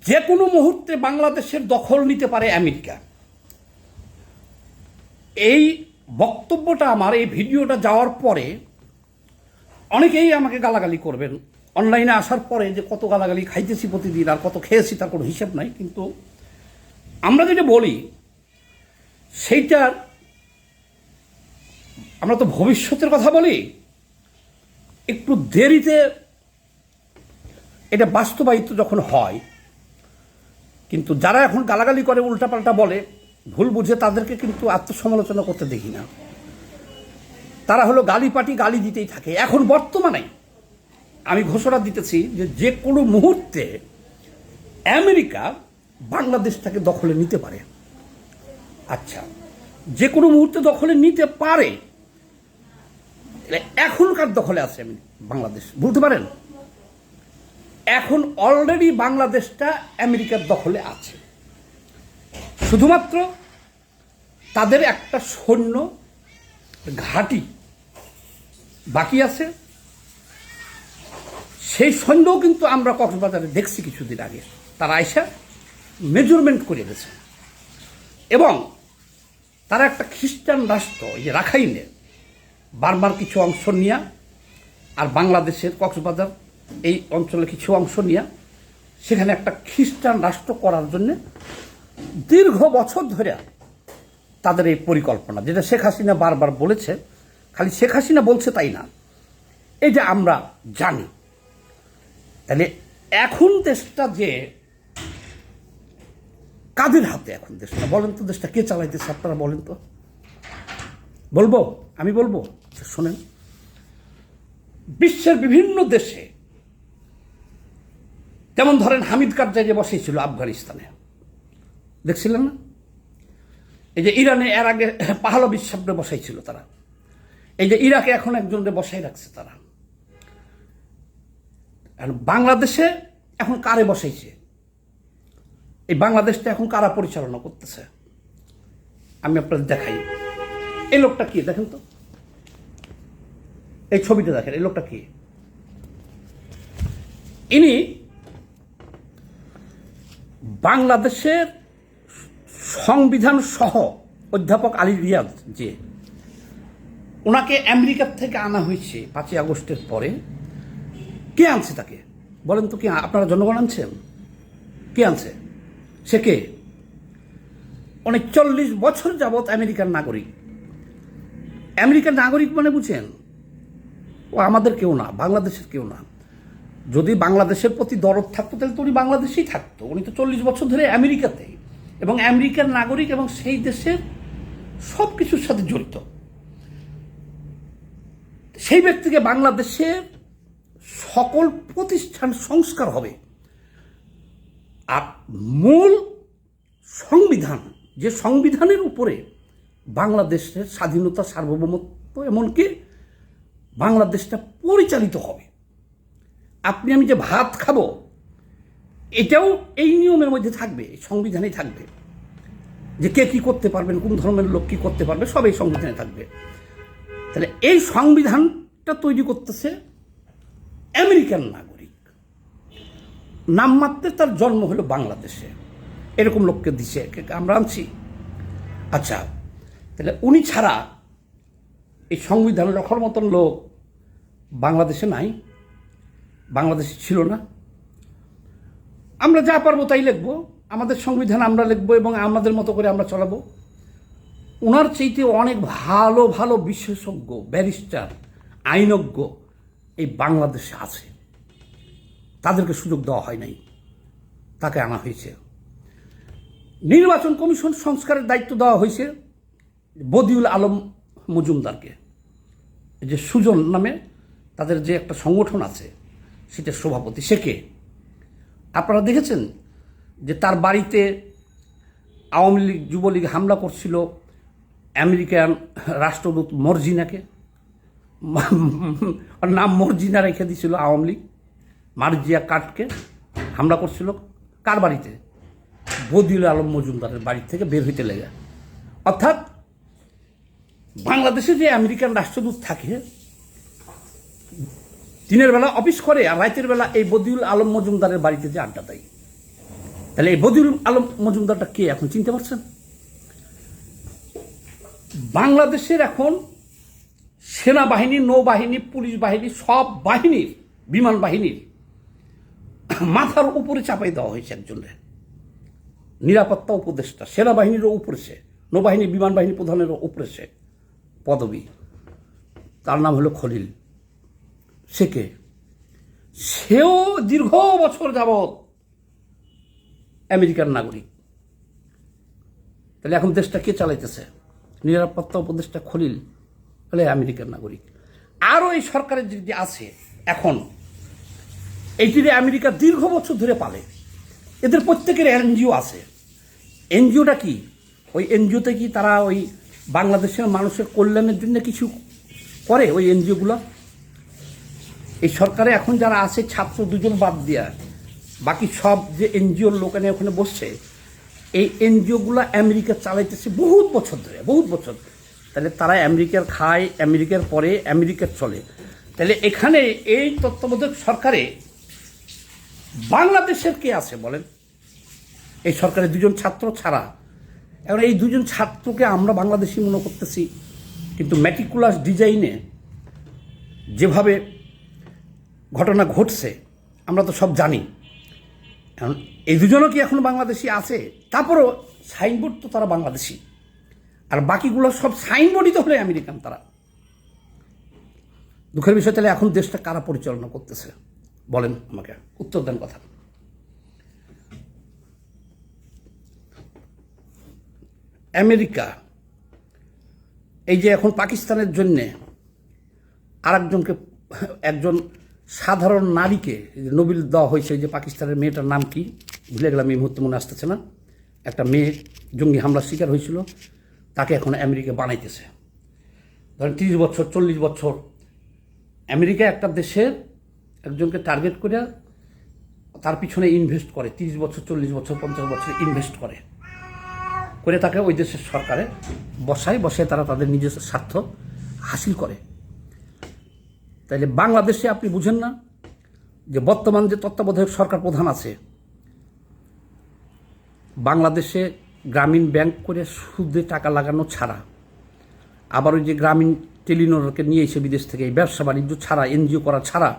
যে কোনো মুহূর্তে বাংলাদেশের দখল নিতে পারে আমেরিকা। এই বক্তব্যটা আমার, এই ভিডিওটা যাওয়ার পরে অনেকেই আমাকে গালাগালি করবেন অনলাইনে আসার পরে, যে কত গালাগালি খাইতেছি প্রতিদিন আর কত খেয়েছি তার কোনো হিসাব নাই। কিন্তু আমরা যেটা বলি সেইটার, আমরা তো ভবিষ্যতের কথা বলি, একটু দেরিতে এটা বাস্তবায়িত যখন হয়। কিন্তু যারা এখন গালাগালি করে, উল্টাপাল্টা বলে, ভুল বুঝে, তাদেরকে কিন্তু আত্মসমালোচনা করতে দেখি না। তারা হলো গালি পাটি, গালি দিতেই থাকে। এখন বর্তমানে আমি ঘোষণা দিতেছি যে যে কোনো মুহূর্তে আমেরিকা বাংলাদেশটাকে দখলে নিতে পারে। আচ্ছা, যে কোনো মুহূর্তে দখলে নিতে পারে, এখনকার দখলে আছে বাংলাদেশ বলতে পারেন? এখন অলরেডি বাংলাদেশটা আমেরিকার দখলে আছে। শুধুমাত্র তাদের একটা সৈন্য ঘাঁটি বাকি আছে। সেই সৈন্যও কিন্তু আমরা কক্সবাজারে দেখছি কিছুদিন আগে, তারা আইসা মেজারমেন্ট করে গেছে। এবং তারা একটা খ্রিস্টান রাষ্ট্র, এই যে রাখাইনে বারবার কিছু অংশ নিয়ে, আর বাংলাদেশের কক্সবাজার এই অঞ্চলে কিছু অংশ নিয়ে সেখানে একটা খ্রিস্টান রাষ্ট্র করার জন্য দীর্ঘ বছর ধরে তাদের এই পরিকল্পনা, যেটা শেখ হাসিনা বারবার বলেছে। খালি শেখ হাসিনা বলছে তাই না, এই যে আমরা জানি। তাহলে এখন দেশটা যে কাদের হাতে, এখন দেশটা বলেন তো, দেশটা কে চালাইতেছে আপনারা বলেন তো? বলবো, আমি বলবো, শোনেন। বিশ্বের বিভিন্ন দেশে, যেমন ধরেন হামিদ কারজাই বসেছিল আফগানিস্তানে, দেখছিলেন না? এই যে ইরানে এর আগে পাহলভি সাহেবরে বসাইছিল তারা। এই যে ইরাকে এখন একজনকে বসাই রাখছে তারা। বাংলাদেশে এখন কারে বসাইছে? এই বাংলাদেশটা এখন কারা পরিচালনা করতেছে? আমি আপনাদের দেখাই। এই লোকটা কি দেখেন তো, এই ছবিটা দেখেন। এই লোকটা কি? ইনি বাংলাদেশের সংবিধান সহ অধ্যাপক আলী রিয়াজ, যে ওনাকে আমেরিকার থেকে আনা হয়েছে 5ই আগস্টের পরে। কে আনছে তাকে বলেন তো? কে? আপনারা জনগণ আনছেন? কে আনছে? সে কে? অনেক 40 বছর যাবৎ আমেরিকার নাগরিক। আমেরিকার নাগরিক মানে বুঝেন, ও আমাদের কেউ না, বাংলাদেশের কেউ না। যদি বাংলাদেশের প্রতি দরদ থাকতো তাহলে তো উনি বাংলাদেশেই থাকতো। উনি তো 40 বছর ধরে আমেরিকাতেই, এবং আমেরিকার নাগরিক, এবং সেই দেশের সব কিছুর সাথে জড়িত। সেই ব্যক্তিকে বাংলাদেশের সকল প্রতিষ্ঠান সংস্কার হবে, আর মূল সংবিধান, যে সংবিধানের উপরে বাংলাদেশের স্বাধীনতা, সার্বভৌমত্ব, এমনকি বাংলাদেশটা পরিচালিত হবে। আপনি আমি যে ভাত খাবো, এটাও এই নিয়মের মধ্যে থাকবে, সংবিধানেই থাকবে। যে কে কি করতে পারবেন, কোন ধর্মের লোক কি করতে পারবে, সব এই সংবিধানে থাকবে। তাহলে এই সংবিধানটা তৈরি করতেছে আমেরিকান নাগরিক, নামমাত্রে তার জন্ম হলো বাংলাদেশে, এরকম লোককে দিছে আমরা আনছি। আচ্ছা, তাহলে উনি ছাড়া এই সংবিধান রক্ষার মতন লোক বাংলাদেশে নাই, বাংলাদেশে ছিল না। আমরা যা পারবো তাই লিখবো, আমাদের সংবিধান আমরা লিখবো এবং আমাদের মতো করে আমরা চালাবো। ওনার চাইতে অনেক ভালো ভালো বিশেষজ্ঞ, ব্যারিস্টার, আইনজ্ঞ এই বাংলাদেশে আছে। তাদেরকে সুযোগ দেওয়া হয় নাই, তাকে আনা হয়েছে। নির্বাচন কমিশন সংস্কারের দায়িত্ব দেওয়া হয়েছে বদিউল আলম মজুমদারকে, যে সুজন নামে তাদের যে একটা সংগঠন আছে সেটার সভাপতি। সে কে? আপনারা দেখেছেন যে তার বাড়িতে আওয়ামী লীগ, যুবলীগ হামলা করছিল আমেরিকান রাষ্ট্রদূত মর্জিনাকে। নাম মর্জিনা রেখে দিয়েছিল আওয়ামী লীগ। মার্জিয়া কাটকে হামলা করছিল কার বাড়িতে? বদিউল আলম মজুমদারের বাড়ি থেকে বের হইতে লেগে। অর্থাৎ বাংলাদেশে যে আমেরিকান রাষ্ট্রদূত থাকে, দিনের বেলা অফিস করে আর রাতের বেলা এই বদিউল আলম মজুমদারের বাড়িতে যে আড্ডা দেয়। তাহলে এই বদিউল আলম মজুমদারটা কে এখন চিনতে পারছেন? বাংলাদেশের এখন সেনাবাহিনী, নৌবাহিনী, পুলিশ বাহিনী, সব বাহিনীর, বিমান বাহিনীর মাথার উপরে চাপাই দেওয়া হয়েছে একজনের নিরাপত্তা উপদেষ্টা, সেনাবাহিনীরও উপরে সে, নৌবাহিনী বিমান বাহিনী প্রধানেরও উপরে সে পদবী। তার নাম হলো খলিল। সে কে? সেও দীর্ঘ বছর যাবৎ আমেরিকার নাগরিক। তাহলে এখন দেশটা কে চালাইতেছে? নিরাপত্তা উপদেষ্টা খলিল তাহলে আমেরিকার নাগরিক। আরও এই সরকারের যে আছে এখন, এইটিরে আমেরিকা দীর্ঘ বছর ধরে পালে। এদের প্রত্যেকের এনজিও আছে। এনজিওটা কি? ওই এনজিওতে কি তারা ওই বাংলাদেশের মানুষের কল্যাণের জন্য কিছু করে? ওই এনজিওগুলো এই সরকারে এখন যারা আছে, ছাত্র দুজন বাদ দিয়া বাকি সব যে এনজিওর লোক এনে ওখানে বসছে, এই এনজিওগুলো আমেরিকা চালাইতেছে বহুত বছর ধরে, বহুত বছর। তাহলে তারা আমেরিকার খায়, আমেরিকার পরে আমেরিকার চলে। তাহলে এখানে এই তত্ত্বাবধায়ক সরকারে বাংলাদেশের কে আছে বলেন? এই সরকারের দুজন ছাত্র ছাড়া। এখন এই দুজন ছাত্রকে আমরা বাংলাদেশি মনে করতেছি, কিন্তু ম্যাটিকুলাস ডিজাইনে যেভাবে ঘটনা ঘটছে আমরা তো সব জানি। এখন এই দুজনও কি এখন বাংলাদেশি আছে? তারপরও সাইনবোর্ড তো তারা বাংলাদেশি, আর বাকিগুলো সব সাইনবোর্ডই তো হলে আমেরিকান তারা। দুঃখের বিষয়। তাহলে এখন দেশটা কারা পরিচালনা করতেছে বলেন? আমাকে উত্তর দেন কথা। আমেরিকা এই যে এখন পাকিস্তানের জন্যে আরেকজনকে, একজন সাধারণ নারীকে নোবেল দেওয়া হয়েছে। যে পাকিস্তানের মেয়েটার নাম কি ভুলে গেলাম, এই মুহূর্তে মনে আসতেছে না। একটা মেয়ে জঙ্গি হামলার শিকার হয়েছিল, তাকে এখন আমেরিকা বানাইতেছে। ধরেন 30 বছর 40 বছর আমেরিকা একটা দেশের একজনকে টার্গেট করে তার পিছনে ইনভেস্ট করে, 30 বছর 40 বছর 50 বছর ইনভেস্ট করে তাকে ওই দেশের সরকারে বসায় তারা তাদের নিজস্ব স্বার্থ হাসিল করে। তাইলে বাংলাদেশে আপনি বুঝেন না যে বর্তমান যে তত্ত্বাবধায়ক সরকার প্রধান আছে, বাংলাদেশে গ্রামীণ ব্যাংক করে সুদে টাকা লাগানো ছাড়া, আবার ওই যে গ্রামীণ টেলিনরকে নিয়ে এসে বিদেশ থেকে এই ব্যবসা বাণিজ্য ছাড়া, এনজিও করা ছাড়া,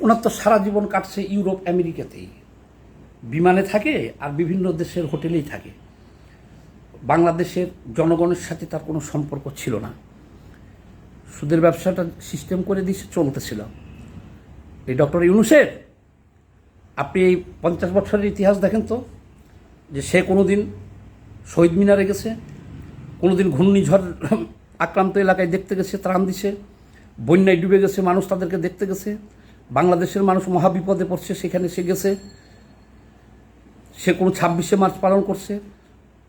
ওনার তো সারা জীবন কাটছে ইউরোপ আমেরিকাতেই, বিমানে থাকে আর বিভিন্ন দেশের হোটেলেই থাকে। বাংলাদেশের জনগণের সাথে তার কোনো সম্পর্ক ছিল না। সুদের ব্যবসাটা সিস্টেম করে দিয়েছে, চলতেছিল। এই ডক্টর ইউনূসের আপনি এই 50 বছরের ইতিহাস দেখেন তো, যে সে কোনোদিন শহীদ মিনারে গেছে, কোনোদিন ঘূর্ণিঝড় আক্রান্ত এলাকায় দেখতে গেছে, ত্রাণ দিছে, বন্যায় ডুবে গেছে মানুষ, তাদেরকে দেখতে গেছে। বাংলাদেশের মানুষ মহাবিপদে পড়ছে, সেখানে সে গেছে। সে কোনো 26শে মার্চ পালন করছে,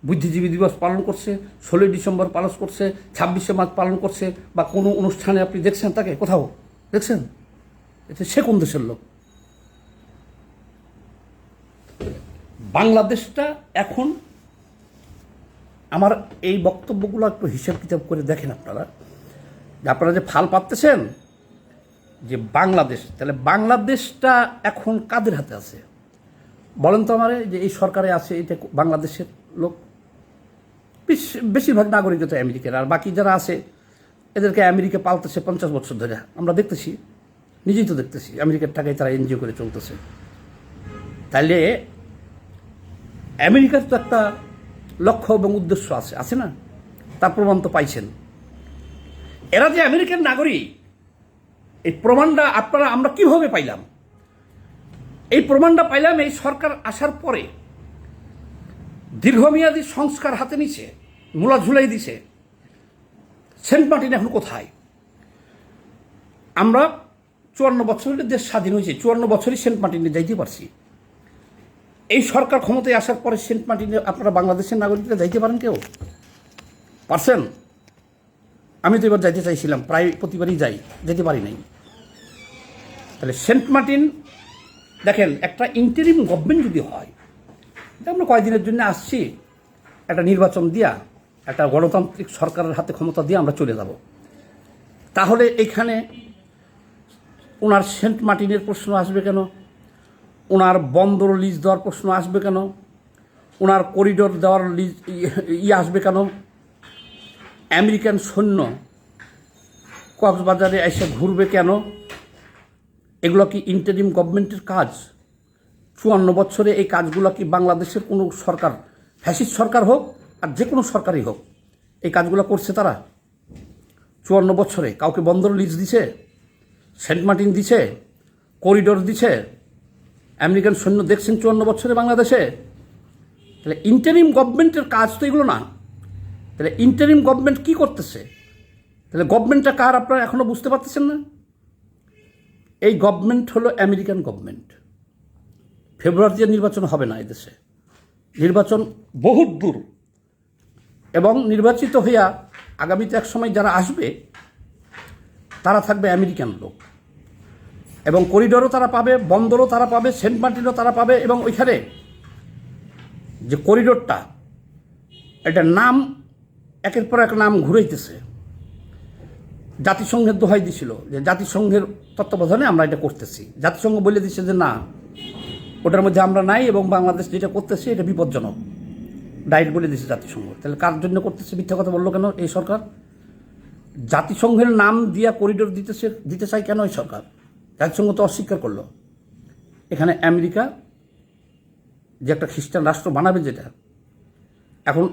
বুদ্ধিজীবী দিবস পালন করছে, 16ই ডিসেম্বর পালন করছে, 26শে মার্চ পালন করছে, বা কোনো অনুষ্ঠানে আপনি দেখছেন তাকে? কোথাও দেখছেন? এতে সে কোন দেশের লোক? বাংলাদেশটা এখন, আমার এই বক্তব্যগুলো একটু হিসাব কিতাব করে দেখেন আপনারা, যে আপনারা যে ফাল পাচ্ছেন যে বাংলাদেশ, তাহলে বাংলাদেশটা এখন কাদের হাতে আছে বলেন তো আমারে? যে এই সরকারে আছে এটা বাংলাদেশের লোক, বেশিরভাগ নাগরিকতা আমেরিকার, আর বাকি যারা আছে এদেরকে আমেরিকা পালতেছে 50 বছর ধরে। আমরা দেখতেছি, নিজেই তো দেখতেছি, আমেরিকার টাকায় তারা এনজিও করে চলতেছে। তাইলে আমেরিকার তো একটা লক্ষ্য এবং উদ্দেশ্য আছে না? তার প্রমাণ তো পাইছেন। এরা যে আমেরিকার নাগরিক, এই প্রমাণটা আমরা কিভাবে পাইলাম? এই প্রমাণটা পাইলাম এই সরকার আসার পরে। দীর্ঘমেয়াদী সংস্কার হাতে নিছে, মূলা ঝুলাই দিছে। সেন্ট মার্টিন এখন কোথায়? আমরা 54 বছরের দেশ স্বাধীন হয়েছে, 54 বছরই সেন্ট মার্টিনে যাইতে পারছি। এই সরকার ক্ষমতায় আসার পরে সেন্ট মার্টিনে আপনারা বাংলাদেশের নাগরিকরা যাইতে পারেন? কেউ পারছেন? আমি তো এবার যাইতে চাইছিলাম, প্রায় প্রতিবারই যাই, যেতে পারি নাই। তাহলে সেন্ট মার্টিন দেখেন, একটা ইন্টারিম গভর্নমেন্ট যদি হয়, আমরা কয়েকদিনের জন্য আসছি, একটা নির্বাচন দিয়া, একটা গণতান্ত্রিক সরকারের হাতে ক্ষমতা দিয়ে আমরা চলে যাব, তাহলে এখানে ওনার সেন্ট মার্টিনের প্রশ্ন আসবে কেন? ওনার বন্দর লিজ দেওয়ার প্রশ্ন আসবে কেন? ওনার করিডোর দেওয়ার লিজ আসবে কেন? আমেরিকান সৈন্য কক্সবাজারে এসে ঘুরবে কেন? এগুলো কি ইন্টারিম গভর্নমেন্টের কাজ? 54 বছরে এই কাজগুলো কি বাংলাদেশের কোনো সরকার, ফ্যাসিস্ট সরকার হোক আর যে কোনো সরকারই হোক, এই কাজগুলো করছে তারা? 54 বছরে কাউকে বন্দর লিজ দিছে? সেন্ট মার্টিন দিছে? করিডোর দিছে? আমেরিকান সৈন্য দেখছেন 54 বছরে বাংলাদেশে? তাহলে ইন্টারিম গভর্নমেন্টের কাজ তো এগুলো না। তাহলে ইন্টারিম গভর্নমেন্ট কি করতেছে? তাহলে গভর্নমেন্টটা কার আপনারা এখনো বুঝতে পারতেছেন না? এই গভর্নমেন্ট হলো আমেরিকান গভর্নমেন্ট। ফেব্রুয়ারিতে নির্বাচন হবে না এদেশে, নির্বাচন বহুত দূর, এবং নির্বাচিত হইয়া আগামীতে এক সময় যারা আসবে তারা থাকবে আমেরিকান লোক, এবং করিডোরও তারা পাবে, বন্দরও তারা পাবে, সেন্ট মার্টিনও তারা পাবে। এবং ওইখানে যে করিডোরটা, এটার নাম একের পর এক নাম ঘুরাইতেছে। জাতিসংঘের দোহাই দিছিল যে জাতিসংঘের তত্ত্বাবধানে আমরা এটা করতেছি। জাতিসংঘ বলে দিচ্ছে যে না, ওটার মধ্যে আমরা নাই, এবং বাংলাদেশ যেটা করতেছে এটা বিপজ্জনক, ডাইরেক্ট বলে দিচ্ছে জাতিসংঘ। তাহলে কার জন্য করতেছে? মিথ্যা কথা বললো কেন এই সরকার? জাতিসংঘের নাম দিয়া করিডোর দিতে চাই কেন এই সরকার? জাতিসংঘ তো অস্বীকার করলো। এখানে আমেরিকা যে একটা খ্রিস্টান রাষ্ট্র বানাবে, যেটা এখন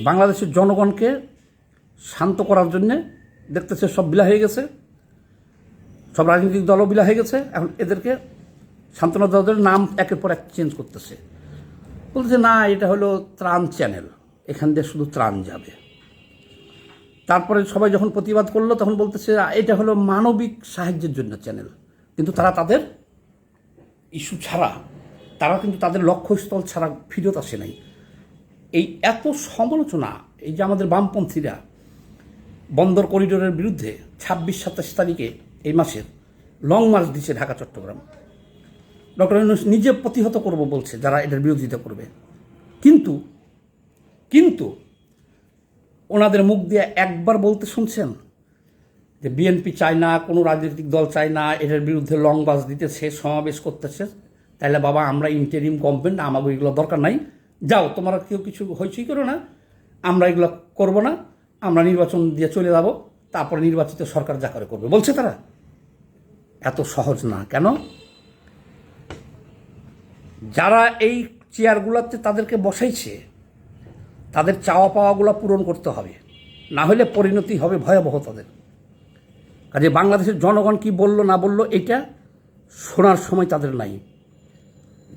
বাংলাদেশের জনগণকে শান্ত করার জন্যে দেখতেছে সব বিলা হয়ে গেছে, সব রাজনৈতিক দলও বিলা হয়ে গেছে। এখন এদেরকে সান্ত্বনা দেওয়ার নাম একের পর এক চেঞ্জ করতেছে, বলতেছে না এটা হলো ত্রাণ চ্যানেল, এখান দিয়ে শুধু ত্রাণ যাবে। তারপরে সবাই যখন প্রতিবাদ করলো তখন বলতেছে এটা হলো মানবিক সাহায্যের জন্য চ্যানেল। কিন্তু তারা তাদের ইস্যু ছাড়া, তারা কিন্তু তাদের লক্ষ্যস্থল ছাড়া ফিরত আসে নাই। এই এত সমালোচনা, এই যে আমাদের বামপন্থীরা বন্দর করিডোরের বিরুদ্ধে 26-27 তারিখে এই মাসের লং মার্চ দিচ্ছে ঢাকা চট্টগ্রাম, ডক্টর ইউনূস নিজে প্রতিহত করব বলছে যারা এটার বিরোধিতা করবে। কিন্তু ওনাদের মুখ দিয়ে একবার বলতে শুনছেন যে বিএনপি চায় না, কোনো রাজনৈতিক দল চায় না, এটার বিরুদ্ধে লং মার্চ দিতেছে, সমাবেশ করতেছে? তাহলে বাবা আমরা ইন্টারিম গভর্নমেন্ট, আমাকে এগুলো দরকার নাই, যাও তোমরা কেউ কিছু হইচই করো না, আমরা এগুলো করবো না, আমরা নির্বাচন দিয়ে চলে যাব, তারপরে নির্বাচিত সরকার যা করে করবে, বলছে তারা। এত সহজ না। কেন? যারা এই চেয়ারগুলোতে তাদেরকে বসাইছে, তাদের চাওয়া পাওয়াগুলো পূরণ করতে হবে, না হলে পরিণতি হবে ভয়াবহ তাদের। কাজে বাংলাদেশের জনগণ কি বলল না বলল এটা শোনার সময় তাদের নাই।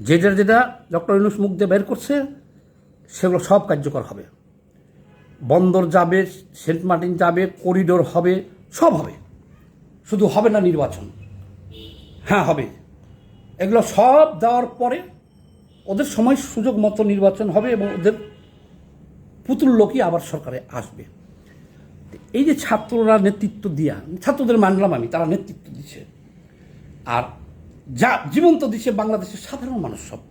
যেটা ডক্টর ইউনূস মুখ দিয়ে বের করছে সেগুলো সব কার্যকর হবে। বন্দর যাবে, সেন্ট মার্টিন যাবে, করিডোর হবে, সব হবে। শুধু হবে না নির্বাচন। হ্যাঁ হবে, এগুলো সব দেওয়ার পরে ওদের সময় সুযোগ মতো নির্বাচন হবে, এবং ওদের পুতুল লোকই আবার সরকারে আসবে। এই যে ছাত্ররা নেতৃত্ব দিয়া, ছাত্রদের মানলাম আমি, তারা নেতৃত্ব দিচ্ছে, আর যা জীবন্ত দিচ্ছে বাংলাদেশের সাধারণ মানুষ সব,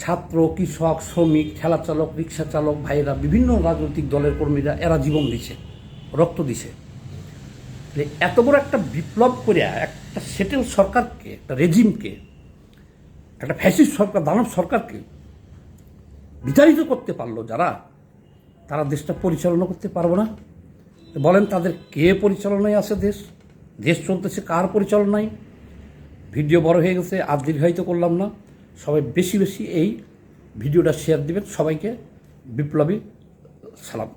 ছাত্র, কৃষক, শ্রমিক, ঠেলা চালক, রিক্সা চালক ভাইয়েরা, বিভিন্ন রাজনৈতিক দলের কর্মীরা, এরা জীবন দিছে, রক্ত দিছে। এত বড় একটা বিপ্লব করে একটা সেটেল সরকারকে, একটা রেজিমকে, একটা ফ্যাসিস্ট সরকার, দানব সরকারকে বিতাড়িত করতে পারলো যারা, তারা দেশটা পরিচালনা করতে পারবো না? বলেন তাদের কে পরিচালনায় আছে? দেশ চলতেছে কার পরিচালনায়? ভিডিও বড় হয়ে গেছে, আর দীর্ঘায়িত করলাম না। সবাই বেশি বেশি এই ভিডিওটা শেয়ার দিবেন। সবাইকে বিপ্লবী সালাম।